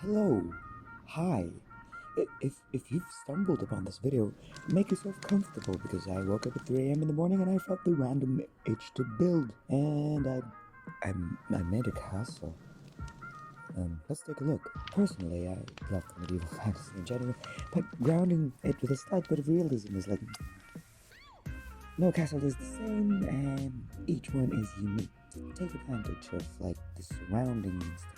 Hello. Hi. If you've stumbled upon this video, make yourself comfortable because I woke up at 3 a.m. in the morning and I felt the random itch to build. And I made a castle. Let's take a look. Personally, I love the medieval fantasy in general, but grounding it with a slight bit of realism is like no castle is the same and each one is unique. Take advantage of like the surroundings and stuff.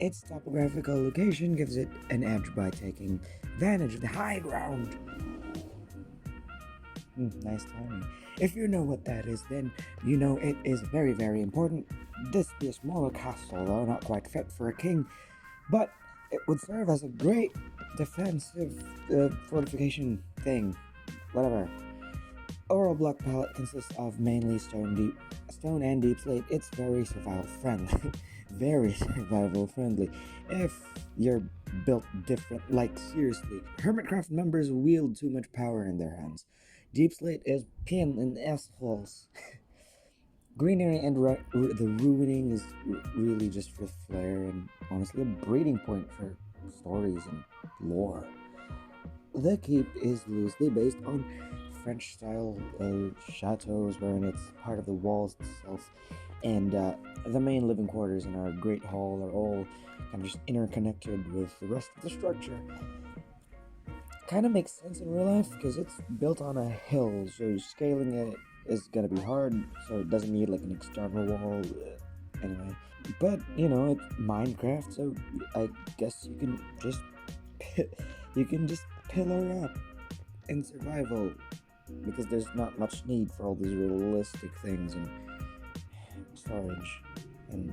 Its topographical location gives it an edge by taking advantage of the high ground. Nice timing. If you know what that is, then you know it is very, very important. This be a smaller castle, though not quite fit for a king, but it would serve as a great defensive fortification thing. Whatever. Overall block palette consists of mainly stone and deep slate. It's very survival friendly. Very survival friendly. If you're built different, like seriously, Hermitcraft members wield too much power in their hands. Deep slate is pin and assholes. Greenery and the ruining is really just for flair and honestly a breeding point for stories and lore. The keep is loosely based on French style chateaus, wherein it's part of the walls itself, and the main living quarters in our great hall are all kind of just interconnected with the rest of the structure. Kind of makes sense in real life because it's built on a hill, so scaling it is gonna be hard, so it doesn't need like an external wall. Anyway, but you know it's Minecraft, so I guess you can just pillar up in survival because there's not much need for all these realistic things and storage and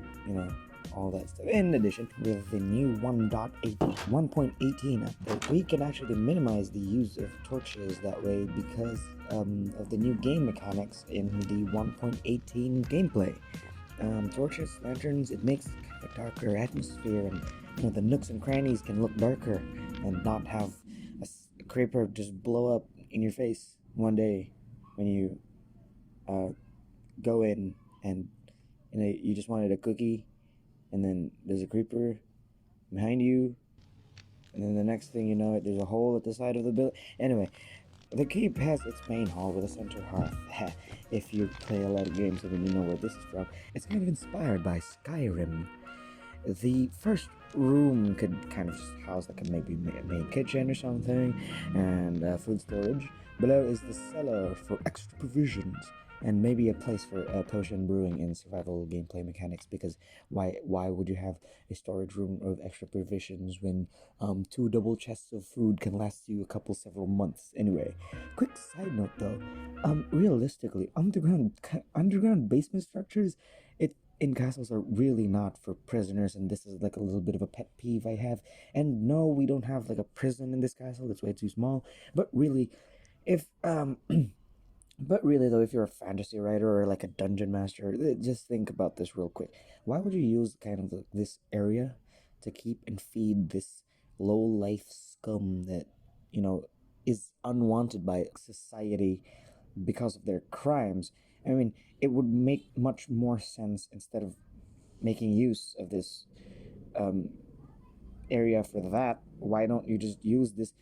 all that stuff. In addition, with the new 1.18 update, we can actually minimize the use of torches that way because of the new game mechanics in the 1.18 gameplay. Torches, lanterns, it makes kind of a darker atmosphere, and the nooks and crannies can look darker and not have a creeper just blow up in your face one day when you go in and you just wanted a cookie, and then there's a creeper behind you, and then the next thing you know, there's a hole at the side of the building. Anyway, the keep has its main hall with a center hearth. If you play a lot of games, then you know where this is from. It's kind of inspired by Skyrim. The first room could kind of just house like a maybe main kitchen or something, and food storage. Below is the cellar for extra provisions, and maybe a place for potion brewing and survival gameplay mechanics. Because why would you have a storage room of extra provisions when two double chests of food can last you several months? Anyway, quick side note though, realistically, underground basement structures, in castles are really not for prisoners, and this is like a little bit of a pet peeve I have. And no, we don't have like a prison in this castle, it's way too small. But really, if but really though, if you're a fantasy writer or like a dungeon master, just think about this real quick. Why would you use kind of this area to keep and feed this low life scum that you know is unwanted by society because of their crimes? I mean, it would make much more sense, instead of making use of this um, area for that, why don't you just use this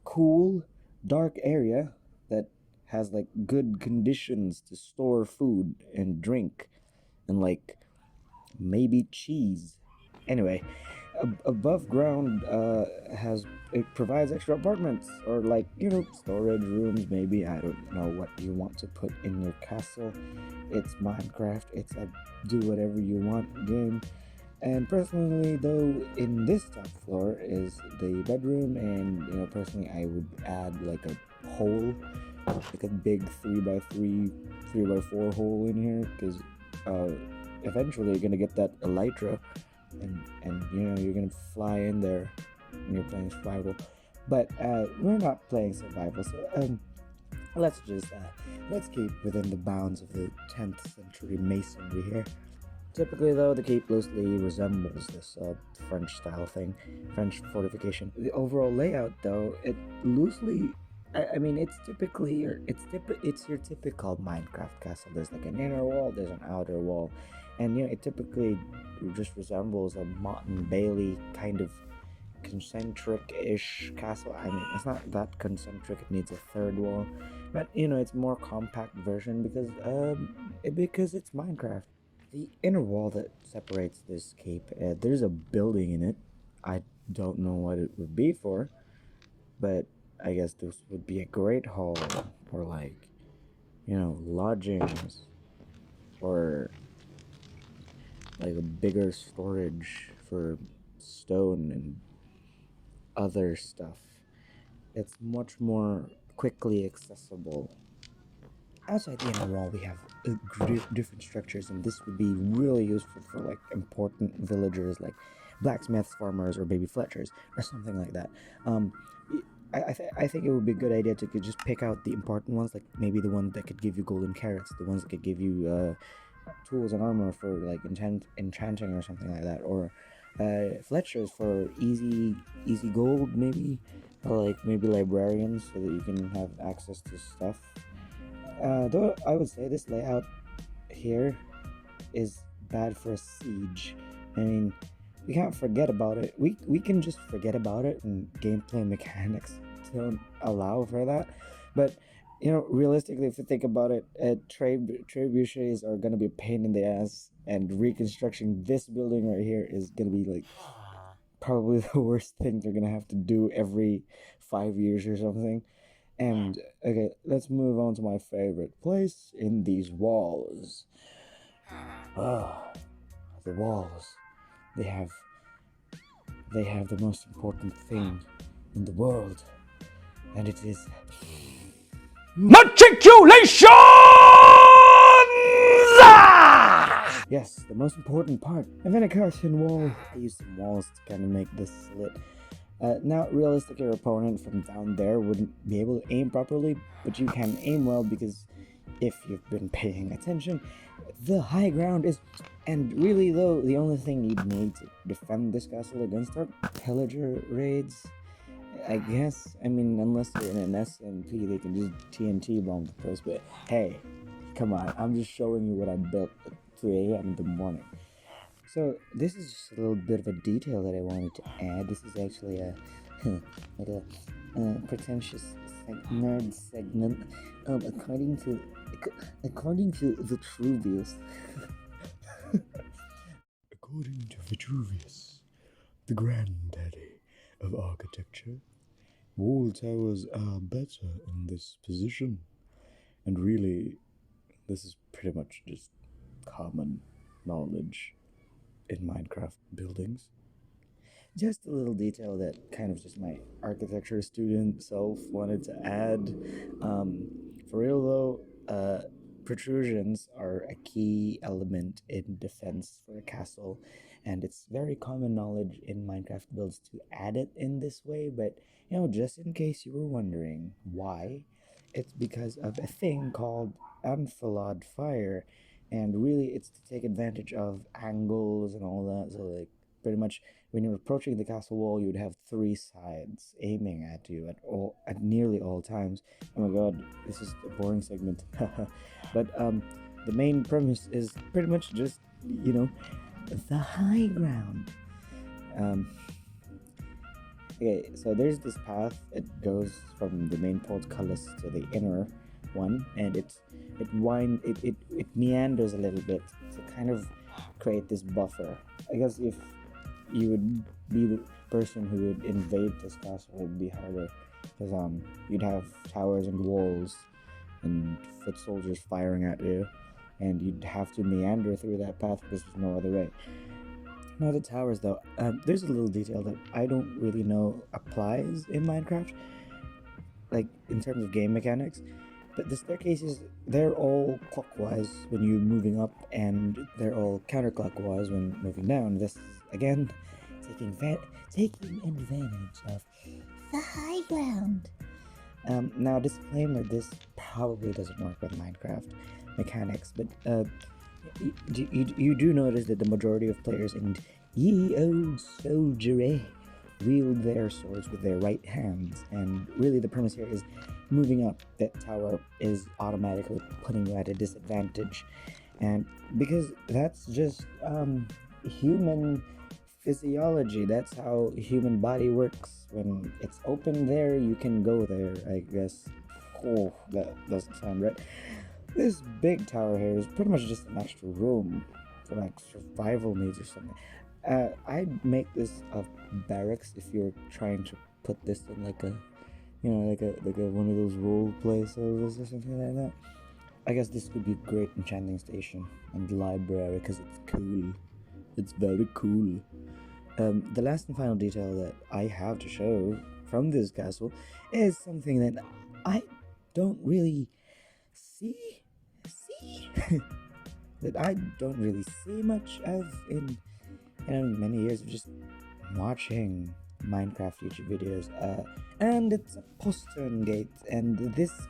cool, dark area that has like good conditions to store food and drink and like maybe cheese? Anyway, above ground has it provides extra apartments or like storage rooms. Maybe I don't know what you want to put in your castle. It's Minecraft. It's a do whatever you want game. And personally, though, in this top floor is the bedroom, and personally, I would add like a hole, like a big 3x3, 3x4 hole in here, because eventually you're gonna get that elytra, and you're gonna fly in there when you're playing survival. But we're not playing survival, so let's just let's keep within the bounds of the 10th century masonry here. Typically, though, the keep loosely resembles this French style thing, French fortification. The overall layout, though, it loosely, I mean, it's typically it's your typical Minecraft castle. There's like an inner wall, there's an outer wall, And it typically just resembles a Motte and Bailey kind of concentric-ish castle. I mean, it's not that concentric; it needs a third wall, but it's more compact version because it's Minecraft. The inner wall that separates this cape, there's a building in it. I don't know what it would be for, but I guess this would be a great hall or lodgings or like a bigger storage for stone and other stuff. It's much more quickly accessible. Outside the inner wall, we have different structures, and this would be really useful for like important villagers like blacksmiths, farmers, or baby Fletchers, or something like that. Um, I think it would be a good idea to just pick out the important ones, like maybe the ones that could give you golden carrots, the ones that could give you tools and armor for like enchanting or something like that, or Fletchers for easy gold, maybe, or like maybe librarians so that you can have access to stuff. Though I would say this layout here is bad for a siege. I mean, we can't forget about it. We can just forget about it, and gameplay mechanics don't allow for that. But realistically, if you think about it, trebuchets are gonna be a pain in the ass, and reconstructing this building right here is gonna be like probably the worst thing they're gonna have to do every 5 years or something. And okay, let's move on to my favorite place in these walls. Ah, the walls. They have the most important thing in the world, and it is matriculations! Yes, the most important part. And then a curtain wall. I used some walls to kind of make this slit. Now, realistically, your opponent from down there wouldn't be able to aim properly, but you can aim well because if you've been paying attention, the high ground is. And really, though, the only thing you'd need to defend this castle against are pillager raids. I guess. I mean, unless you're in an SMP, they can just TNT bomb the place. But hey, come on, I'm just showing you what I built at 3 a.m. in the morning. So this is just a little bit of a detail that I wanted to add. This is actually a like a pretentious nerd segment. According to Vitruvius. According to Vitruvius, the granddaddy of architecture, wall towers are better in this position. And really, this is pretty much just common knowledge in Minecraft buildings. Just a little detail that kind of just my architecture student self wanted to add. For real though, protrusions are a key element in defense for a castle, and it's very common knowledge in Minecraft builds to add it in this way. But just in case you were wondering why, it's because of a thing called enfilade fire, and really it's to take advantage of angles and all that. So like pretty much when you're approaching the castle wall, you'd have three sides aiming at you at nearly all times. Oh my god, this is a boring segment. But the main premise is pretty much just the high ground. Okay, so there's this path. It goes from the main portcullis to the inner one, and it meanders a little bit to kind of create this buffer. I guess if you would be the person who would invade this castle, it would be harder because you'd have towers and walls and foot soldiers firing at you, and you'd have to meander through that path because there's no other way. Now the towers though, there's a little detail that I don't really know applies in Minecraft, like in terms of game mechanics, but the staircases, they're all clockwise when you're moving up, and they're all counterclockwise when moving down. This is, again, taking advantage of the high ground. Now, disclaimer, this probably doesn't work with Minecraft mechanics, but you do notice that the majority of players in ye old soldiery wield their swords with their right hands, and really the premise here is moving up that tower is automatically putting you at a disadvantage. And because that's just human physiology, that's how human body works. When it's open there, you can go there, I guess. Oh, that doesn't sound right. This big tower here is pretty much just an extra room for like survival needs or something. I'd make this a barracks if you're trying to put this in like a, like a one of those role play servers or something like that. I guess this could be a great enchanting station and library because it's cool. It's very cool. The last and final detail that I have to show from this castle is something that I don't really see that I don't really see much of in many years of just watching Minecraft YouTube videos. And it's a postern gate, and this is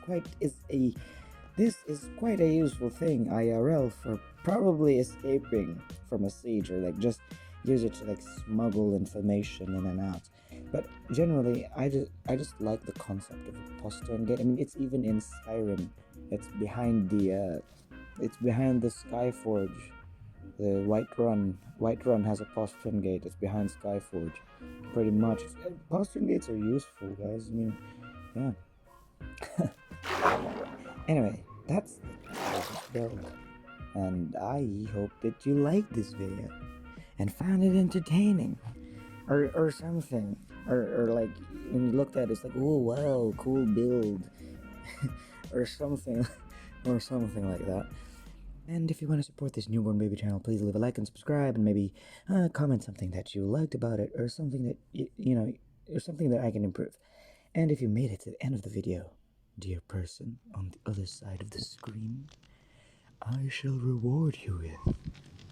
quite a useful thing IRL for probably escaping from a siege, or like just use it to like smuggle information in and out. But generally, I just like the concept of a postern gate. I mean, it's even in Skyrim. It's behind the Skyforge. The Whiterun has a postern gate. It's behind Skyforge. Pretty much. Postern gates are useful, guys. I mean, yeah. Anyway, that's the build. And I hope that you liked this video and found it entertaining. Or something. Or like when you looked at it, it's like, oh wow, cool build. or something or something like that. And if you want to support this newborn baby channel, please leave a like and subscribe, and maybe comment something that you liked about it, or something that or something that I can improve. And if you made it to the end of the video, dear person on the other side of the screen, I shall reward you with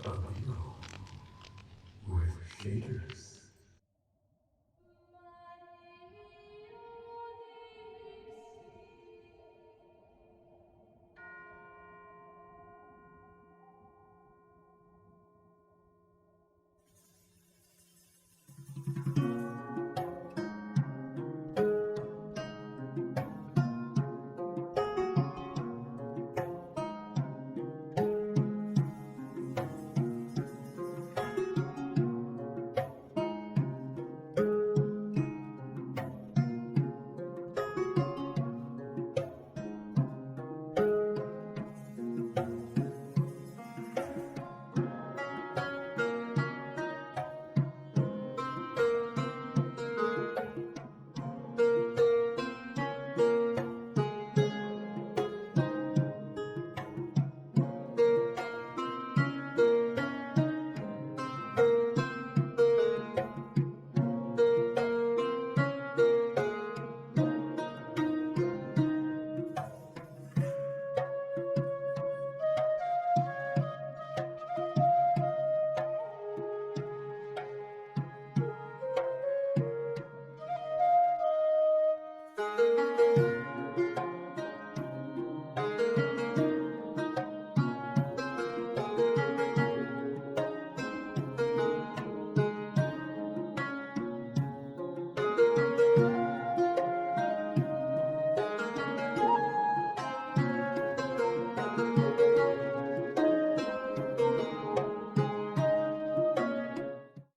a with shaders.